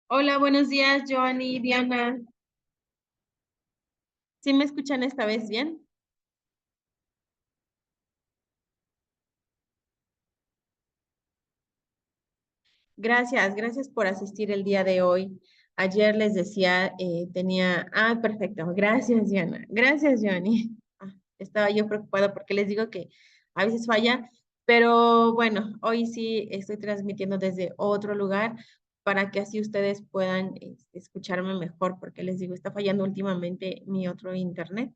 Hola, buenos días, Joanny, Diana. ¿Sí me escuchan esta vez bien? Gracias por asistir el día de hoy. Ayer les decía, perfecto, gracias, Diana. Gracias, Joanny. Estaba yo preocupada porque les digo que a veces falla, pero bueno, hoy sí estoy transmitiendo desde otro lugar para que así ustedes puedan escucharme mejor, porque les digo, está fallando últimamente mi otro internet.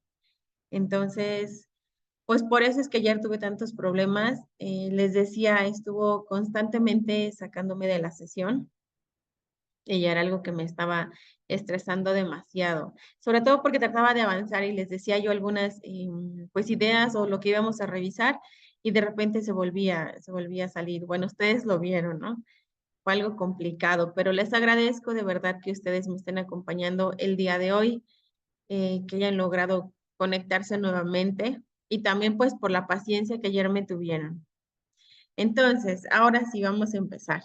Entonces, pues por eso es que ayer tuve tantos problemas. Les decía, estuvo constantemente sacándome de la sesión y ya era algo que me estaba estresando demasiado. Sobre todo porque trataba de avanzar y les decía yo algunas pues ideas o lo que íbamos a revisar y de repente se volvía a salir. Bueno, ustedes lo vieron, ¿no? Fue algo complicado, pero les agradezco de verdad que ustedes me estén acompañando el día de hoy, que hayan logrado conectarse nuevamente y también pues por la paciencia que ayer me tuvieron. Entonces, ahora sí vamos a empezar.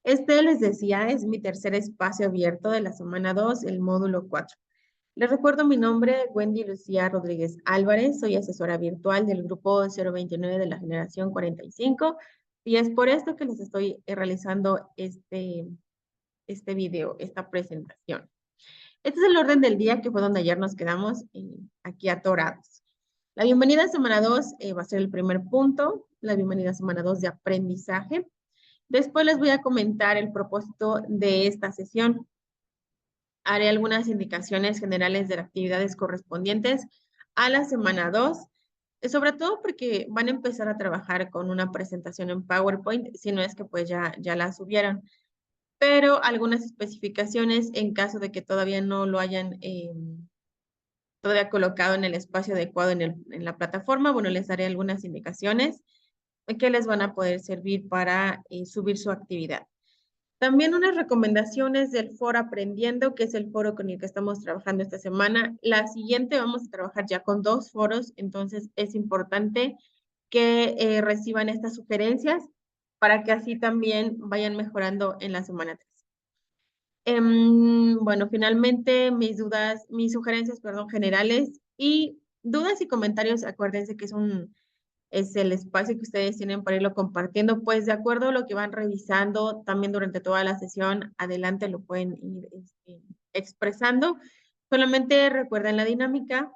Este, les decía, es mi tercer espacio abierto de la semana 2, el módulo 4. Les recuerdo mi nombre, Wendy Lucía Rodríguez Álvarez, soy asesora virtual del grupo 029 de la generación 45 y es por esto que les estoy realizando este video, esta presentación. Este es el orden del día que fue donde ayer nos quedamos aquí atorados. La bienvenida a semana 2 va a ser el primer punto, la bienvenida a semana 2 de aprendizaje. Después les voy a comentar el propósito de esta sesión. Haré algunas indicaciones generales de las actividades correspondientes a la semana 2, sobre todo porque van a empezar a trabajar con una presentación en PowerPoint, si no es que pues ya la subieron, pero algunas especificaciones en caso de que todavía no lo hayan todavía colocado en el espacio adecuado en la plataforma. Bueno, les daré algunas indicaciones que les van a poder servir para subir su actividad. También unas recomendaciones del foro Aprendiendo, que es el foro con el que estamos trabajando esta semana. La siguiente vamos a trabajar ya con 2 foros, entonces es importante que reciban estas sugerencias para que así también vayan mejorando en la semana 3. Bueno, finalmente mis sugerencias, perdón, generales y dudas y comentarios, acuérdense que es el espacio que ustedes tienen para irlo compartiendo, pues de acuerdo a lo que van revisando también durante toda la sesión, adelante lo pueden ir expresando. Solamente recuerden la dinámica,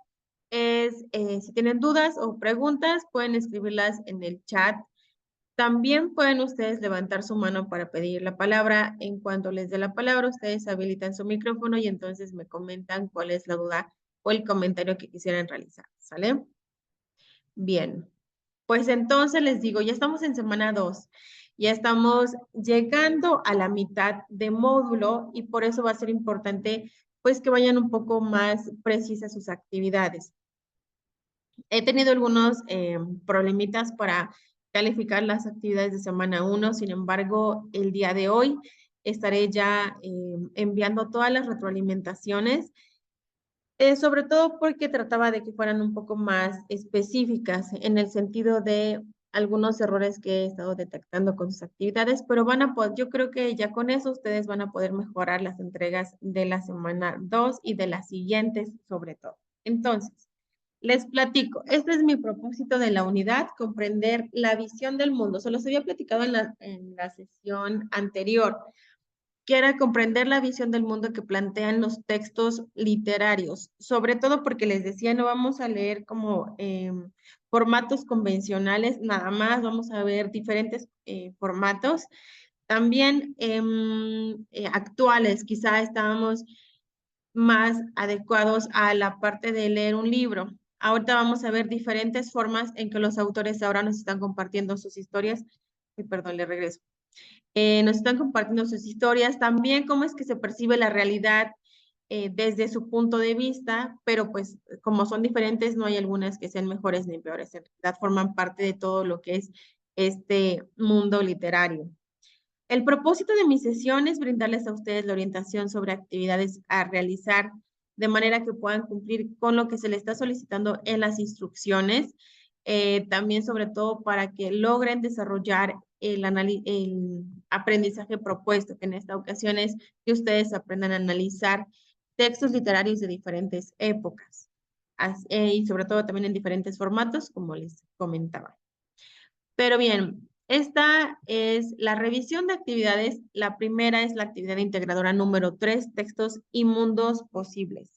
si tienen dudas o preguntas, pueden escribirlas en el chat. También pueden ustedes levantar su mano para pedir la palabra. En cuanto les dé la palabra, ustedes habilitan su micrófono y entonces me comentan cuál es la duda o el comentario que quisieran realizar. ¿Sale? Bien. Pues entonces les digo, ya estamos en semana 2, ya estamos llegando a la mitad de módulo y por eso va a ser importante pues que vayan un poco más precisas sus actividades. He tenido algunos problemitas para calificar las actividades de semana 1, sin embargo, el día de hoy estaré ya enviando todas las retroalimentaciones, sobre todo porque trataba de que fueran un poco más específicas en el sentido de algunos errores que he estado detectando con sus actividades, pero van a poder, yo creo que ya con eso ustedes van a poder mejorar las entregas de la semana 2 y de las siguientes sobre todo. Entonces, les platico, este es mi propósito de la unidad, comprender la visión del mundo. Se los había platicado en la sesión anterior, que era comprender la visión del mundo que plantean los textos literarios, sobre todo porque les decía, no vamos a leer como formatos convencionales, nada más, vamos a ver diferentes formatos, también actuales, quizá estábamos más adecuados a la parte de leer un libro. Ahorita vamos a ver diferentes formas en que los autores ahora nos están compartiendo sus historias. Perdón, le regreso. Nos están compartiendo sus historias, también cómo es que se percibe la realidad desde su punto de vista, pero pues como son diferentes, no hay algunas que sean mejores ni peores, en realidad forman parte de todo lo que es este mundo literario. El propósito de mi sesión es brindarles a ustedes la orientación sobre actividades a realizar de manera que puedan cumplir con lo que se les está solicitando en las instrucciones, también sobre todo para que logren desarrollar el aprendizaje propuesto, que en esta ocasión es que ustedes aprendan a analizar textos literarios de diferentes épocas y sobre todo también en diferentes formatos, como les comentaba. Pero bien, esta es la revisión de actividades. La primera es la actividad integradora número 3, textos y mundos posibles.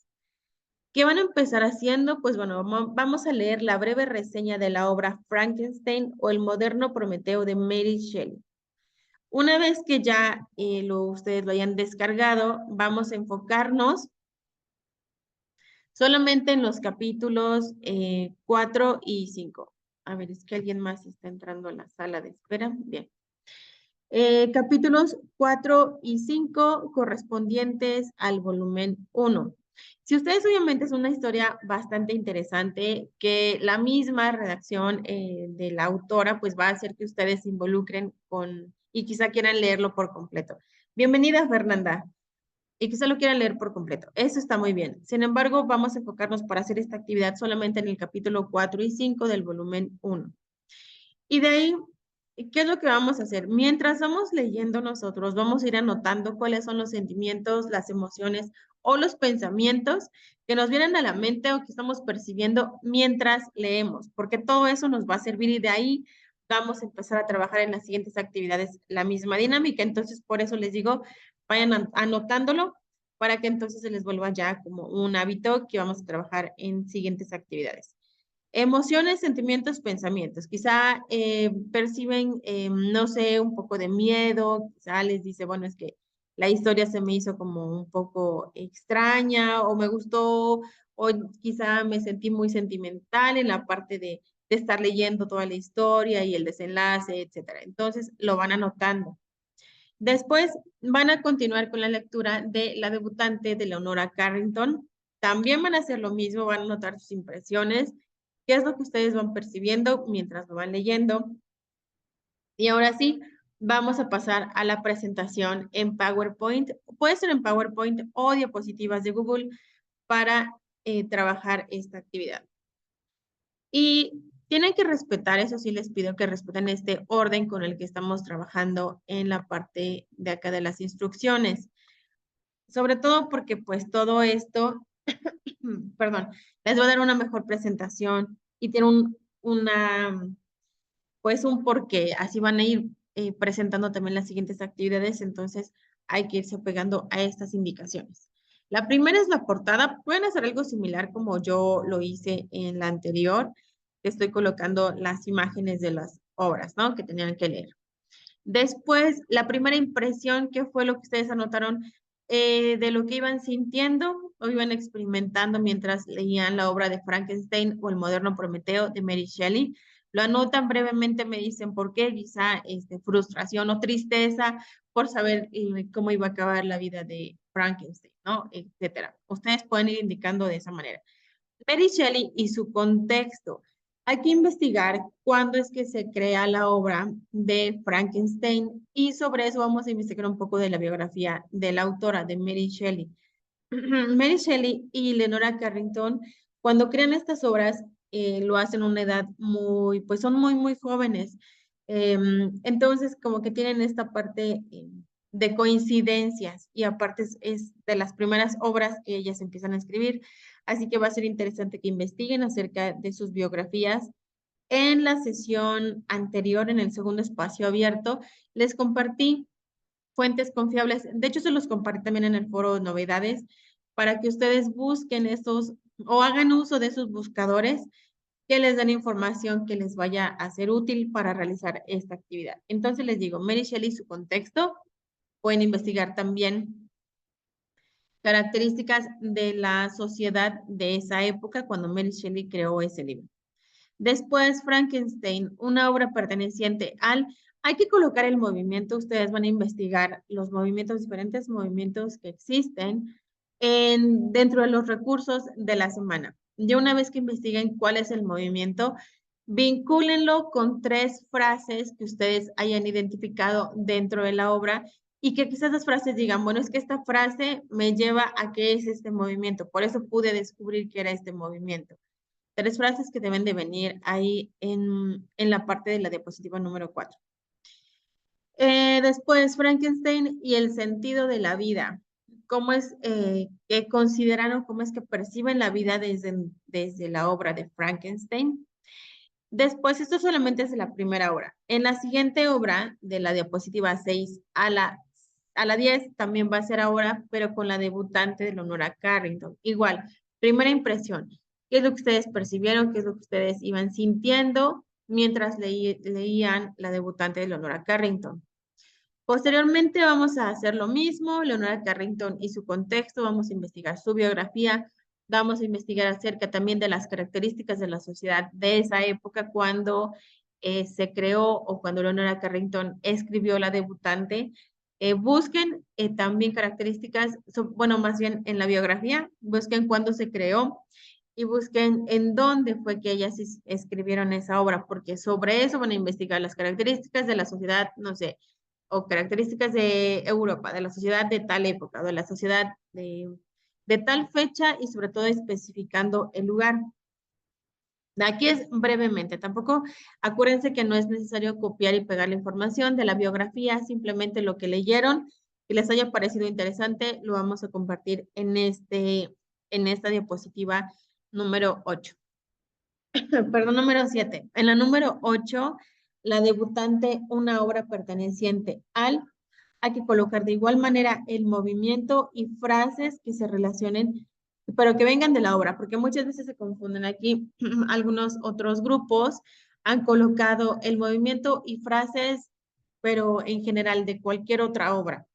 ¿Qué van a empezar haciendo? Pues bueno, vamos a leer la breve reseña de la obra Frankenstein o el moderno Prometeo de Mary Shelley. Una vez que ya ustedes lo hayan descargado, vamos a enfocarnos solamente en los capítulos 4 y 5. A ver, es que alguien más está entrando a la sala de espera. Bien. Capítulos 4 y 5 correspondientes al volumen 1. Si ustedes obviamente es una historia bastante interesante que la misma redacción de la autora pues va a hacer que ustedes se involucren con y quizá quieran leerlo por completo. Bienvenida, Fernanda, y quizá lo quieran leer por completo. Eso está muy bien. Sin embargo, vamos a enfocarnos para hacer esta actividad solamente en el capítulo 4 y 5 del volumen 1. Y de ahí, ¿qué es lo que vamos a hacer? Mientras vamos leyendo nosotros, vamos a ir anotando cuáles son los sentimientos, las emociones o los pensamientos que nos vienen a la mente o que estamos percibiendo mientras leemos, porque todo eso nos va a servir y de ahí vamos a empezar a trabajar en las siguientes actividades la misma dinámica. Entonces, por eso les digo, vayan anotándolo para que entonces se les vuelva ya como un hábito que vamos a trabajar en siguientes actividades. Emociones, sentimientos, pensamientos. Quizá perciben, no sé, un poco de miedo, quizá les dice, bueno, es que la historia se me hizo como un poco extraña o me gustó o quizá me sentí muy sentimental en la parte de estar leyendo toda la historia y el desenlace, etcétera. Entonces lo van anotando. Después van a continuar con la lectura de La debutante de Leonora Carrington. También van a hacer lo mismo, van a anotar sus impresiones, qué es lo que ustedes van percibiendo mientras lo van leyendo. Y ahora sí, vamos a pasar a la presentación en PowerPoint. Puede ser en PowerPoint o diapositivas de Google para trabajar esta actividad. Y tienen que respetar, eso sí les pido que respeten este orden con el que estamos trabajando en la parte de acá de las instrucciones. Sobre todo porque pues todo esto, perdón, les va a dar una mejor presentación y tiene pues un porqué. Así van a ir presentando también las siguientes actividades, entonces hay que irse pegando a estas indicaciones. La primera es la portada. Pueden hacer algo similar como yo lo hice en la anterior. Estoy colocando las imágenes de las obras, ¿no? Que tenían que leer. Después, la primera impresión, ¿qué fue lo que ustedes anotaron de lo que iban sintiendo o iban experimentando mientras leían la obra de Frankenstein o el moderno Prometeo de Mary Shelley? Lo anotan brevemente, me dicen por qué, quizá frustración o tristeza por saber cómo iba a acabar la vida de Frankenstein, ¿no? Etcétera. Ustedes pueden ir indicando de esa manera. Mary Shelley y su contexto. Hay que investigar cuándo es que se crea la obra de Frankenstein y sobre eso vamos a investigar un poco de la biografía de la autora, de Mary Shelley. Mary Shelley y Leonora Carrington, cuando crean estas obras, lo hacen a una edad muy, pues son muy, muy jóvenes. Entonces, como que tienen esta parte de coincidencias y aparte es de las primeras obras que ellas empiezan a escribir. Así que va a ser interesante que investiguen acerca de sus biografías. En la sesión anterior, en el segundo espacio abierto, les compartí fuentes confiables. De hecho, se los compartí también en el foro de novedades para que ustedes busquen esos o hagan uso de esos buscadores que les den información que les vaya a ser útil para realizar esta actividad. Entonces les digo, Mary Shelley y su contexto, pueden investigar también características de la sociedad de esa época cuando Mary Shelley creó ese libro. Después, Frankenstein, una obra perteneciente al... Hay que colocar el movimiento, ustedes van a investigar los movimientos, diferentes movimientos que existen dentro de los recursos de la semana. Ya una vez que investiguen cuál es el movimiento, vincúlenlo con 3 frases que ustedes hayan identificado dentro de la obra y que quizás las frases digan, bueno, es que esta frase me lleva a qué es este movimiento, por eso pude descubrir que era este movimiento. 3 frases que deben de venir ahí en la parte de la diapositiva número 4. Después, Frankenstein y el sentido de la vida. ¿Cómo es que consideraron, cómo es que perciben la vida desde la obra de Frankenstein? Después, esto solamente es de la primera obra. En la siguiente obra, de la diapositiva 6 a la 10, también va a ser ahora, pero con la debutante de Leonora Carrington. Igual, primera impresión. ¿Qué es lo que ustedes percibieron? ¿Qué es lo que ustedes iban sintiendo mientras leían la debutante de Leonora Carrington? Posteriormente vamos a hacer lo mismo, Leonora Carrington y su contexto, vamos a investigar su biografía, vamos a investigar acerca también de las características de la sociedad de esa época cuando se creó o cuando Leonora Carrington escribió La debutante. Busquen también características, bueno, más bien en la biografía, busquen cuándo se creó y busquen en dónde fue que ellas escribieron esa obra, porque sobre eso van a investigar las características de la sociedad, no sé, o características de Europa, de la sociedad de tal época, de la sociedad de tal fecha y sobre todo especificando el lugar. Aquí es brevemente, tampoco acuérdense que no es necesario copiar y pegar la información de la biografía, simplemente lo que leyeron y les haya parecido interesante, lo vamos a compartir en esta diapositiva número 8. Perdón, número 7. En la número 8, la debutante, una obra perteneciente al, hay que colocar de igual manera el movimiento y frases que se relacionen, pero que vengan de la obra, porque muchas veces se confunden aquí. Algunos otros grupos han colocado el movimiento y frases, pero en general de cualquier otra obra.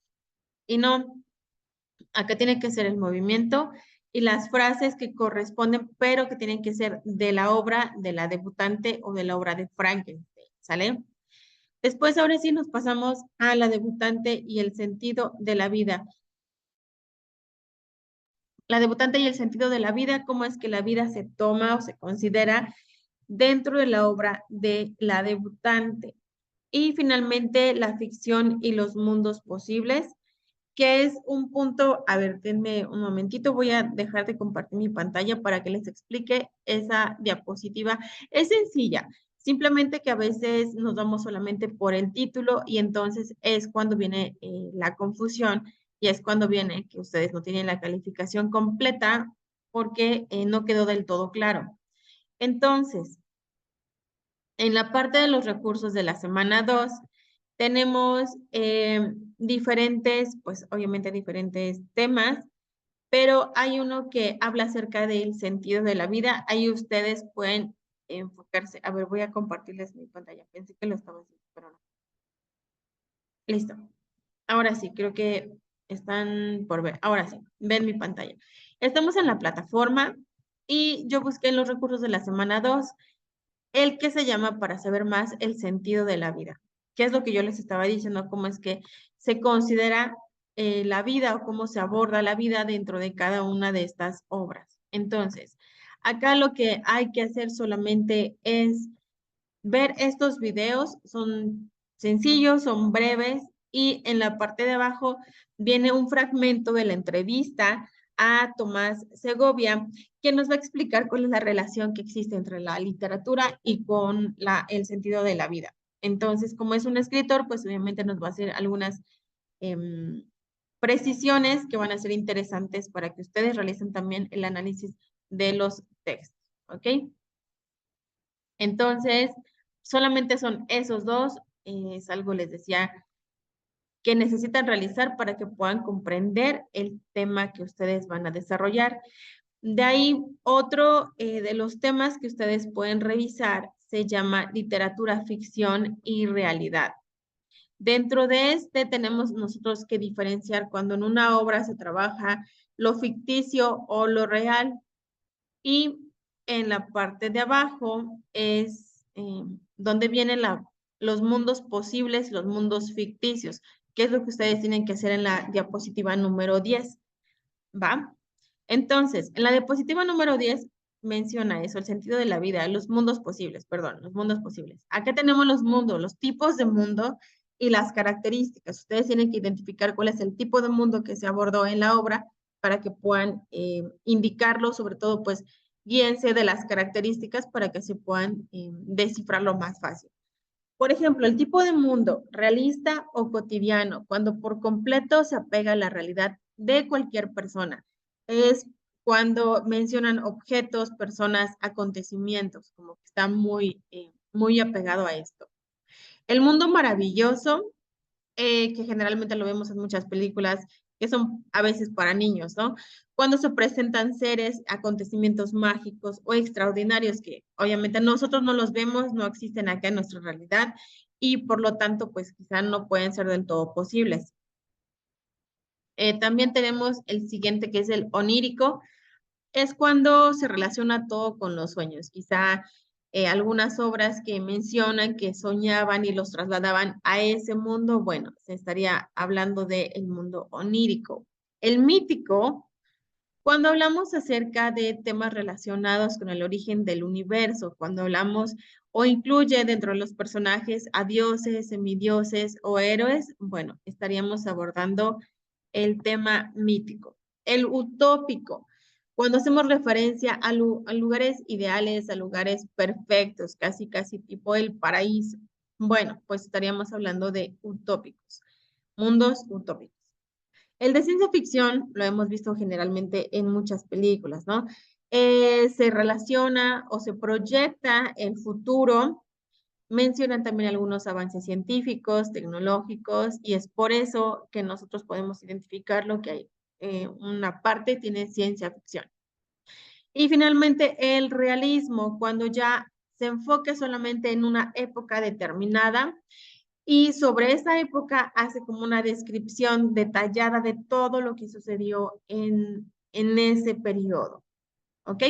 Y no, acá tiene que ser el movimiento y las frases que corresponden, pero que tienen que ser de la obra de la debutante o de la obra de Frankenstein, ¿sale? Después, ahora sí, nos pasamos a la debutante y el sentido de la vida. La debutante y el sentido de la vida, cómo es que la vida se toma o se considera dentro de la obra de la debutante. Y finalmente, la ficción y los mundos posibles, que es un punto, a ver, denme un momentito, voy a dejar de compartir mi pantalla para que les explique esa diapositiva. Es sencilla, simplemente que a veces nos damos solamente por el título y entonces es cuando viene la confusión y es cuando viene que ustedes no tienen la calificación completa porque no quedó del todo claro. Entonces, en la parte de los recursos de la semana 2, tenemos diferentes, pues obviamente diferentes temas, pero hay uno que habla acerca del sentido de la vida. Ahí ustedes pueden enfocarse. A ver, voy a compartirles mi pantalla. Pensé que lo estaba haciendo, pero no. Listo. Ahora sí, creo que están por ver. Ahora sí, ven mi pantalla. Estamos en la plataforma y yo busqué en los recursos de la semana 2 el que se llama para saber más el sentido de la vida. ¿Qué es lo que yo les estaba diciendo? ¿Cómo es que se considera la vida o cómo se aborda la vida dentro de cada una de estas obras? Entonces, Acá lo que hay que hacer solamente es ver estos videos, son sencillos, son breves y en la parte de abajo viene un fragmento de la entrevista a Tomás Segovia, que nos va a explicar cuál es la relación que existe entre la literatura y con el sentido de la vida. Entonces, como es un escritor, pues obviamente nos va a hacer algunas precisiones que van a ser interesantes para que ustedes realicen también el análisis de los textos, ¿ok? Entonces, solamente son esos dos, es algo, les decía, que necesitan realizar para que puedan comprender el tema que ustedes van a desarrollar. De ahí, otro de los temas que ustedes pueden revisar se llama literatura, ficción y realidad. Dentro de este tenemos nosotros que diferenciar cuando en una obra se trabaja lo ficticio o lo real. Y en la parte de abajo es donde vienen los mundos posibles, los mundos ficticios, que es lo que ustedes tienen que hacer en la diapositiva número 10. ¿Va? Entonces, en la diapositiva número 10 menciona eso, el sentido de la vida, los mundos posibles, perdón, los mundos posibles. Acá tenemos los mundos, los tipos de mundo y las características. Ustedes tienen que identificar cuál es el tipo de mundo que se abordó en la obra para que puedan indicarlo, sobre todo, pues, guíense de las características para que se puedan descifrarlo más fácil. Por ejemplo, el tipo de mundo realista o cotidiano, cuando por completo se apega a la realidad de cualquier persona, es cuando mencionan objetos, personas, acontecimientos, como que está muy apegado a esto. El mundo maravilloso que generalmente lo vemos en muchas películas que son a veces para niños, ¿no? Cuando se presentan seres, acontecimientos mágicos o extraordinarios que obviamente nosotros no los vemos, no existen acá en nuestra realidad y por lo tanto, pues quizá no pueden ser del todo posibles. También tenemos el siguiente que es el onírico, es cuando se relaciona todo con los sueños. Quizá algunas obras que mencionan que soñaban y los trasladaban a ese mundo, bueno, se estaría hablando del mundo onírico. El mítico, cuando hablamos acerca de temas relacionados con el origen del universo, cuando hablamos o incluye dentro de los personajes a dioses, semidioses o héroes, bueno, estaríamos abordando el tema mítico. El utópico, cuando hacemos referencia a lugares ideales, a lugares perfectos, casi tipo el paraíso, bueno, pues estaríamos hablando de utópicos, mundos utópicos. El de ciencia ficción lo hemos visto generalmente en muchas películas, ¿no? Se relaciona o se proyecta el futuro, mencionan también algunos avances científicos, tecnológicos, y es por eso que nosotros podemos identificar lo que hay. Una parte tiene ciencia ficción. Y finalmente el realismo, cuando ya se enfoque solamente en una época determinada y sobre esa época hace como una descripción detallada de todo lo que sucedió en ese periodo. ¿Ok?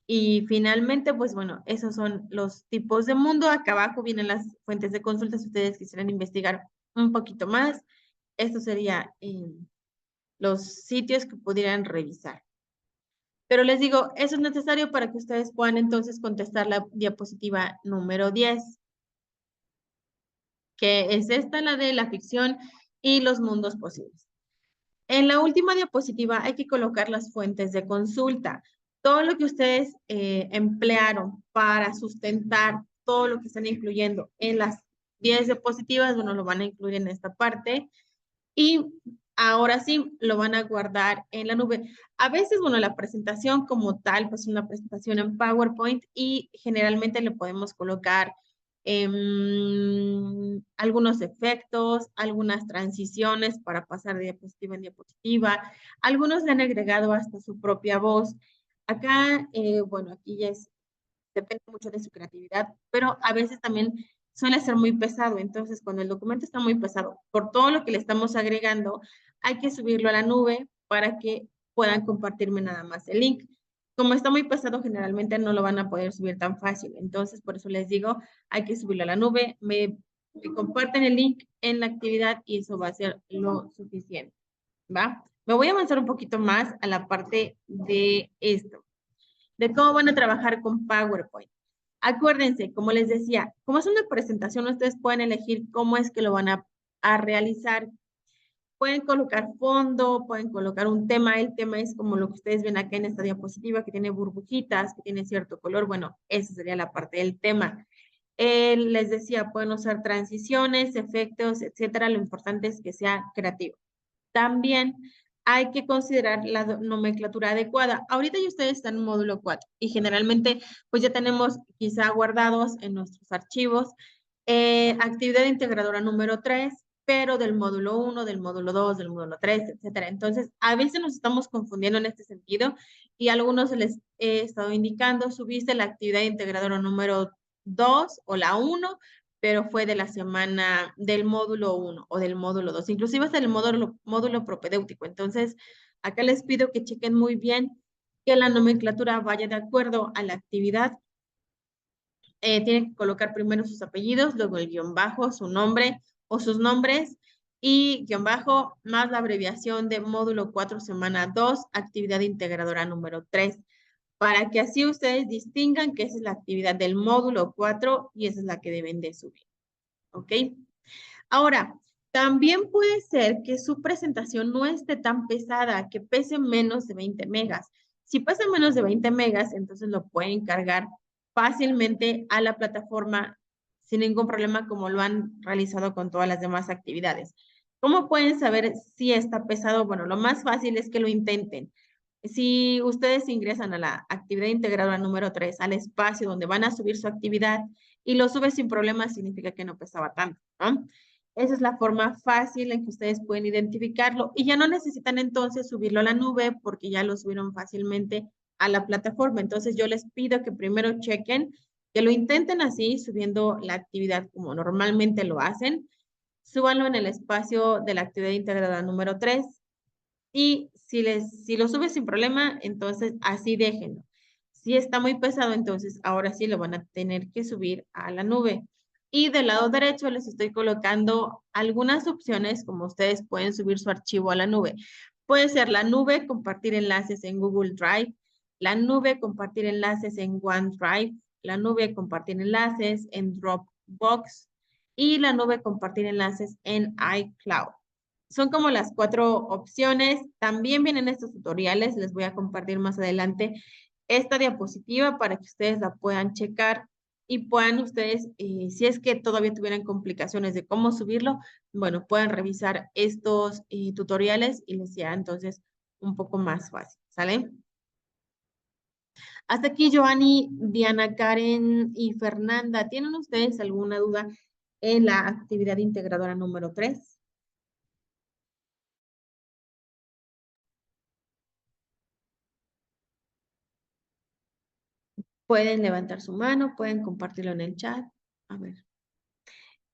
Y finalmente, pues bueno, esos son los tipos de mundo. Acá abajo vienen las fuentes de consulta si ustedes quisieran investigar un poquito más. Estos serían los sitios que pudieran revisar. Pero les digo, eso es necesario para que ustedes puedan entonces contestar la diapositiva número 10, que es esta, la de la ficción y los mundos posibles. En la última diapositiva hay que colocar las fuentes de consulta. Todo lo que ustedes emplearon para sustentar todo lo que están incluyendo en las 10 diapositivas, bueno, lo van a incluir en esta parte. Y ahora sí, lo van a guardar en la nube. A veces, bueno, la presentación como tal, pues una presentación en PowerPoint y generalmente le podemos colocar algunos efectos, algunas transiciones para pasar de diapositiva en diapositiva. Algunos le han agregado hasta su propia voz. Acá, bueno, aquí ya depende mucho de su creatividad, pero a veces también suele ser muy pesado. Entonces, cuando el documento está muy pesado, por todo lo que le estamos agregando, hay que subirlo a la nube para que puedan compartirme nada más el link. Como está muy pesado, generalmente no lo van a poder subir tan fácil. Entonces, por eso les digo, hay que subirlo a la nube. Me comparten el link en la actividad y eso va a ser lo suficiente. ¿Va? Me voy a avanzar un poquito más a la parte de esto. de cómo van a trabajar con PowerPoint. Acuérdense, como les decía, como es una presentación, ustedes pueden elegir cómo es que lo van a realizar. Pueden colocar fondo, pueden colocar un tema. El tema es como lo que ustedes ven acá en esta diapositiva, que tiene burbujitas, que tiene cierto color. Bueno, esa sería la parte del tema. Les decía, pueden usar transiciones, efectos, etcétera. Lo importante es que sea creativo. También hay que considerar la nomenclatura adecuada. Ahorita ya ustedes están en módulo 4 y generalmente pues ya tenemos quizá guardados en nuestros archivos actividad integradora número 3, pero del módulo 1, del módulo 2, del módulo 3, etcétera. Entonces, a veces nos estamos confundiendo en este sentido y a algunos les he estado indicando, subiste la actividad integradora número 2 o la 1, pero fue de la semana del módulo 1 o del módulo 2, inclusive hasta el módulo propedéutico. Entonces, acá les pido que chequen muy bien que la nomenclatura vaya de acuerdo a la actividad. Tienen que colocar primero sus apellidos, luego el guión bajo, su nombre o sus nombres y guión bajo más la abreviación de módulo 4, semana 2, actividad integradora número 3, para que así ustedes distingan que esa es la actividad del módulo 4 y esa es la que deben de subir. ¿Ok? Ahora, también puede ser que su presentación no esté tan pesada, que pese menos de 20 megas. Si pesa menos de 20 megas, entonces lo pueden cargar fácilmente a la plataforma sin ningún problema como lo han realizado con todas las demás actividades. ¿Cómo pueden saber si está pesado? Bueno, lo más fácil es que lo intenten. Si ustedes ingresan a la actividad integradora número 3, al espacio donde van a subir su actividad y lo sube sin problema, significa que no pesaba tanto, ¿no? Esa es la forma fácil en que ustedes pueden identificarlo y ya no necesitan entonces subirlo a la nube porque ya lo subieron fácilmente a la plataforma. Entonces yo les pido que primero chequen, que lo intenten así, subiendo la actividad como normalmente lo hacen. Súbanlo en el espacio de la actividad integrada número 3 y si lo sube sin problema, entonces así déjenlo. Si está muy pesado, entonces ahora sí lo van a tener que subir a la nube. Y del lado derecho les estoy colocando algunas opciones como ustedes pueden subir su archivo a la nube. Puede ser la nube, compartir enlaces en Google Drive, la nube, compartir enlaces en OneDrive, la nube, compartir enlaces en Dropbox y la nube, compartir enlaces en iCloud. Son como las 4 opciones. También vienen estos tutoriales. Les voy a compartir más adelante esta diapositiva para que ustedes la puedan checar y puedan ustedes, si es que todavía tuvieran complicaciones de cómo subirlo, bueno, puedan revisar estos tutoriales y les sea entonces un poco más fácil, ¿sale? Hasta aquí, Joanny, Diana, Karen y Fernanda. ¿Tienen ustedes alguna duda en la actividad integradora número 3? Pueden levantar su mano, pueden compartirlo en el chat. A ver.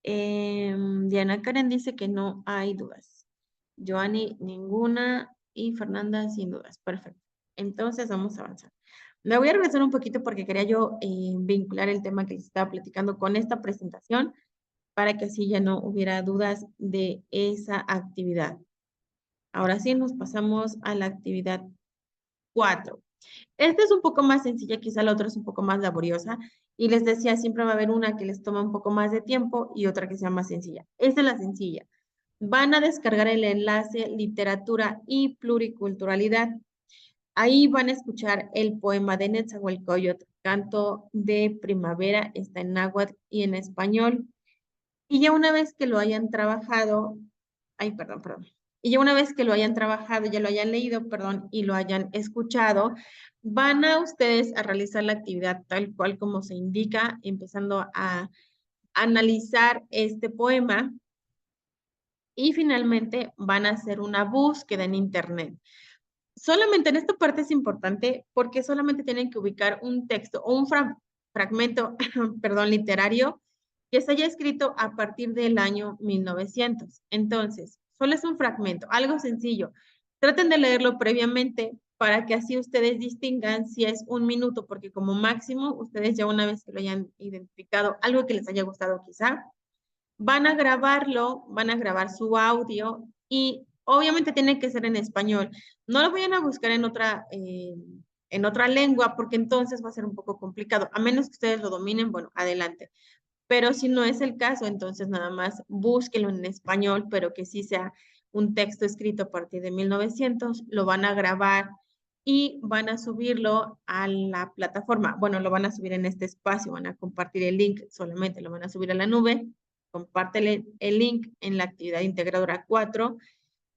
Diana Karen dice que no hay dudas. Joanny, ninguna. Y Fernanda, sin dudas. Perfecto. Entonces, vamos a avanzar. Me voy a regresar un poquito porque quería yo vincular el tema que les estaba platicando con esta presentación para que así ya no hubiera dudas de esa actividad. Ahora sí, nos pasamos a la actividad 4. Esta es un poco más sencilla, quizá la otra es un poco más laboriosa. Y les decía, siempre va a haber una que les toma un poco más de tiempo y otra que sea más sencilla. Esta es la sencilla. Van a descargar el enlace Literatura y Pluriculturalidad. Ahí van a escuchar el poema de Netzahualcóyotl, Canto de Primavera, está en náhuatl y en español. Y ya una vez que lo hayan trabajado, ay, perdón. Y ya una vez que lo hayan trabajado, ya lo hayan leído, perdón, y lo hayan escuchado, van a ustedes a realizar la actividad tal cual como se indica, empezando a analizar este poema y finalmente van a hacer una búsqueda en internet. Solamente en esta parte es importante porque solamente tienen que ubicar un texto o un fragmento, perdón, literario que se haya escrito a partir del año 1900. Entonces, solo es un fragmento, algo sencillo. Traten de leerlo previamente para que así ustedes distingan si es un minuto, porque como máximo, ustedes ya una vez que lo hayan identificado, algo que les haya gustado quizá, van a grabarlo, van a grabar su audio y obviamente tiene que ser en español. No lo vayan a buscar en otra lengua, porque entonces va a ser un poco complicado. A menos que ustedes lo dominen, bueno, adelante. Pero si no es el caso, entonces nada más búsquelo en español, pero que sí sea un texto escrito a partir de 1900, lo van a grabar y van a subirlo a la plataforma. Bueno, lo van a subir en este espacio, van a compartir el link, solamente lo van a subir a la nube, compártele el link en la actividad integradora 4,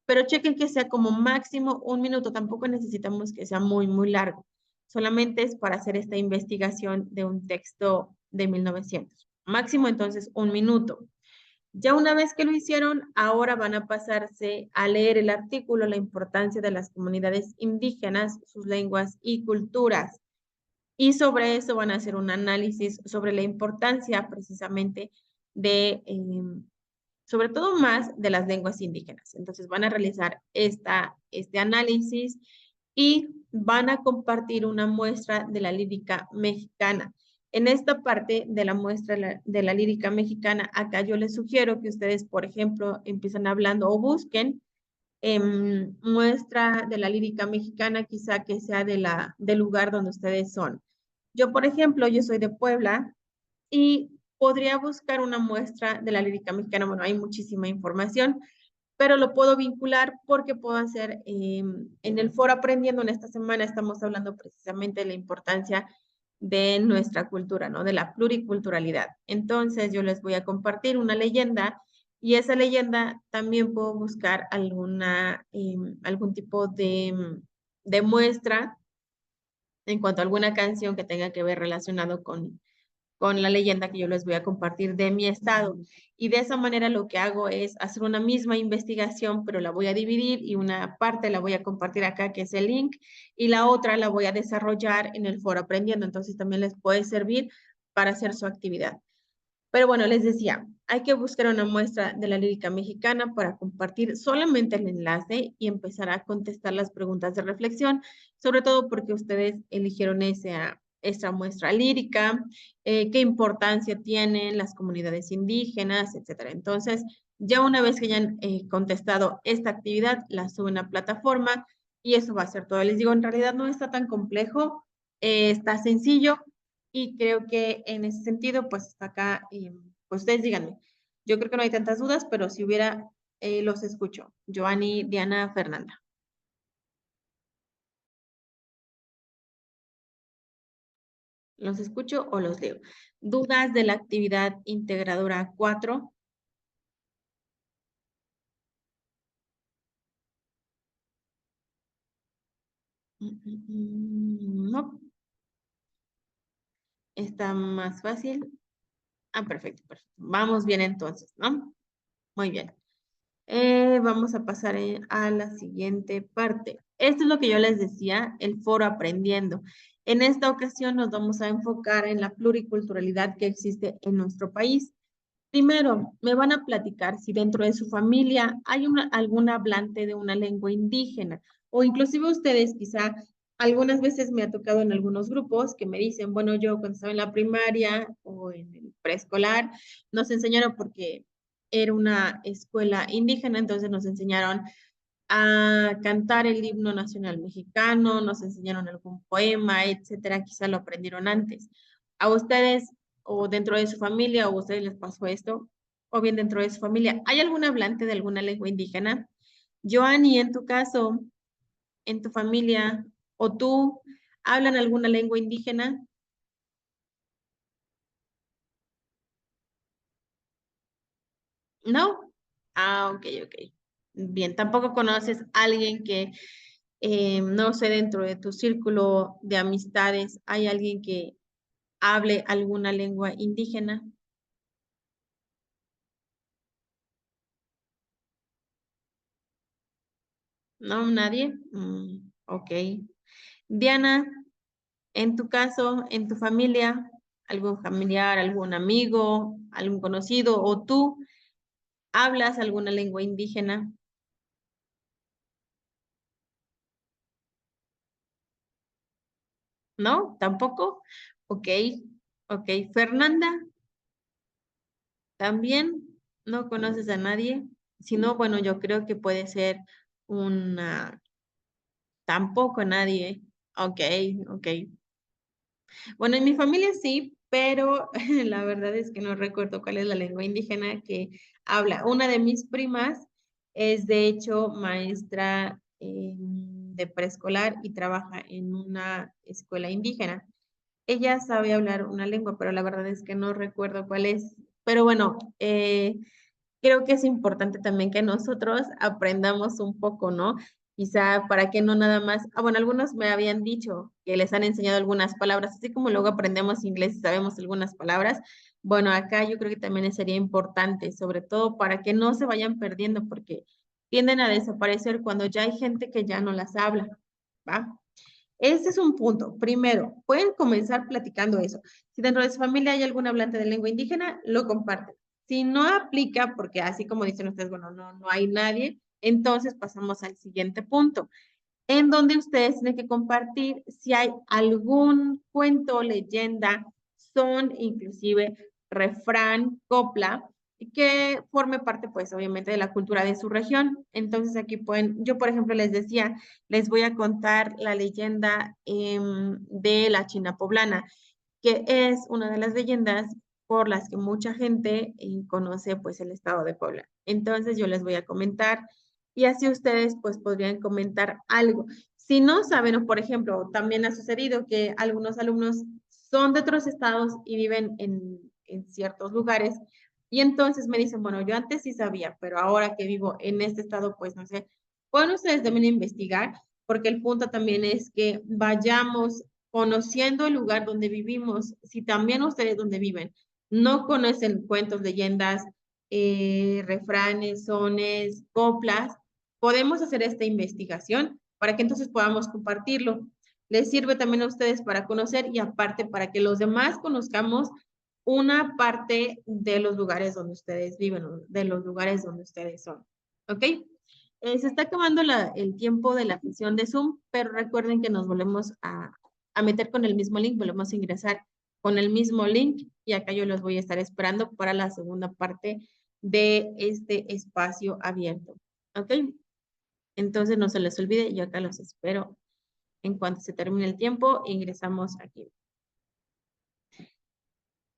pero chequen que sea como máximo 1 minuto, tampoco necesitamos que sea muy, muy largo. Solamente es para hacer esta investigación de un texto de 1900. Máximo entonces 1 minuto. Ya una vez que lo hicieron, ahora van a pasarse a leer el artículo, la importancia de las comunidades indígenas, sus lenguas y culturas. Y sobre eso van a hacer un análisis sobre la importancia precisamente de, sobre todo más de las lenguas indígenas. Entonces van a realizar este análisis y van a compartir una muestra de la lírica mexicana. En esta parte de la muestra de la lírica mexicana, acá yo les sugiero que ustedes, por ejemplo, empiezan hablando o busquen muestra de la lírica mexicana, quizá que sea del lugar donde ustedes son. Yo, por ejemplo, yo soy de Puebla y podría buscar una muestra de la lírica mexicana. Bueno, hay muchísima información, pero lo puedo vincular porque puedo hacer en el foro Aprendiendo en esta semana estamos hablando precisamente de la importancia de nuestra cultura, ¿no? De la pluriculturalidad. Entonces yo les voy a compartir una leyenda y esa leyenda también puedo buscar algún tipo de muestra en cuanto a alguna canción que tenga que ver relacionado con la leyenda que yo les voy a compartir de mi estado. Y de esa manera lo que hago es hacer una misma investigación, pero la voy a dividir y una parte la voy a compartir acá, que es el link, y la otra la voy a desarrollar en el foro Aprendiendo. Entonces también les puede servir para hacer su actividad. Pero bueno, les decía, hay que buscar una muestra de la lírica mexicana para compartir solamente el enlace y empezar a contestar las preguntas de reflexión, sobre todo porque ustedes eligieron esa muestra lírica, qué importancia tienen las comunidades indígenas, etcétera. Entonces, ya una vez que hayan contestado esta actividad, la suben a plataforma y eso va a ser todo. Les digo, en realidad no está tan complejo, está sencillo y creo que en ese sentido, pues hasta acá, pues ustedes díganme. Yo creo que no hay tantas dudas, pero si hubiera, los escucho. Joanny, Diana, Fernanda. ¿Los escucho o los leo? ¿Dudas de la actividad integradora 4? No, está más fácil. Ah, perfecto, perfecto. Vamos bien entonces, ¿no? Muy bien. Vamos a pasar a la siguiente parte. Esto es lo que yo les decía, el foro aprendiendo. En esta ocasión nos vamos a enfocar en la pluriculturalidad que existe en nuestro país. Primero, me van a platicar si dentro de su familia hay algún hablante de una lengua indígena o inclusive ustedes quizá algunas veces me ha tocado en algunos grupos que me dicen, bueno, yo cuando estaba en la primaria o en el preescolar nos enseñaron porque era una escuela indígena, entonces nos enseñaron a cantar el himno nacional mexicano, nos enseñaron algún poema, etcétera, quizá lo aprendieron antes. ¿A ustedes o dentro de su familia o a ustedes les pasó esto? O bien dentro de su familia, ¿hay algún hablante de alguna lengua indígena? Joanny, en tu caso, en tu familia o tú, ¿hablan alguna lengua indígena? ¿No? Ah, ok, ok. Bien, tampoco conoces a alguien que, no sé, dentro de tu círculo de amistades, ¿hay alguien que hable alguna lengua indígena? ¿No? ¿Nadie? Ok. Diana, en tu caso, en tu familia, algún familiar, algún amigo, algún conocido o tú, ¿hablas alguna lengua indígena? ¿No? ¿Tampoco? Ok, ok. Fernanda, ¿también no conoces a nadie? Si no, bueno, yo creo que puede ser una, tampoco nadie. Ok, ok. Bueno, en mi familia sí, pero la verdad es que no recuerdo cuál es la lengua indígena que habla. Una de mis primas es de hecho maestra de preescolar y trabaja en una escuela indígena. Ella sabe hablar una lengua, pero la verdad es que no recuerdo cuál es. Pero bueno, creo que es importante también que nosotros aprendamos un poco, ¿no? Quizá para que no nada más, bueno, algunos me habían dicho que les han enseñado algunas palabras, así como luego aprendemos inglés y sabemos algunas palabras. Bueno, acá yo creo que también sería importante, sobre todo para que no se vayan perdiendo, porque tienden a desaparecer cuando ya hay gente que ya no las habla, ¿va? Ese es un punto. Primero, pueden comenzar platicando eso. Si dentro de su familia hay algún hablante de lengua indígena, lo comparten. Si no aplica, porque así como dicen ustedes, bueno, no hay nadie, entonces pasamos al siguiente punto, en donde ustedes tienen que compartir si hay algún cuento, leyenda, son, inclusive refrán, copla, que forme parte, pues, obviamente, de la cultura de su región. Entonces, aquí pueden, yo, por ejemplo, les decía, les voy a contar la leyenda de la China poblana, que es una de las leyendas por las que mucha gente conoce, pues, el estado de Puebla. Entonces, yo les voy a comentar y así ustedes, pues, podrían comentar algo. Si no saben, o por ejemplo, también ha sucedido que algunos alumnos son de otros estados y viven en ciertos lugares y entonces me dicen, bueno, yo antes sí sabía, pero ahora que vivo en este estado, pues no sé. Pueden ustedes también investigar, porque el punto también es que vayamos conociendo el lugar donde vivimos. Si también ustedes donde viven no conocen cuentos, leyendas, refranes, sones, coplas, podemos hacer esta investigación para que entonces podamos compartirlo. Les sirve también a ustedes para conocer y aparte para que los demás conozcamos una parte de los lugares donde ustedes viven, de los lugares donde ustedes son. ¿Ok? Se está acabando el tiempo de la sesión de Zoom, pero recuerden que nos volvemos a meter con el mismo link, volvemos a ingresar con el mismo link y acá yo los voy a estar esperando para la segunda parte de este espacio abierto. ¿Ok? Entonces no se les olvide, yo acá los espero. En cuanto se termine el tiempo, ingresamos aquí.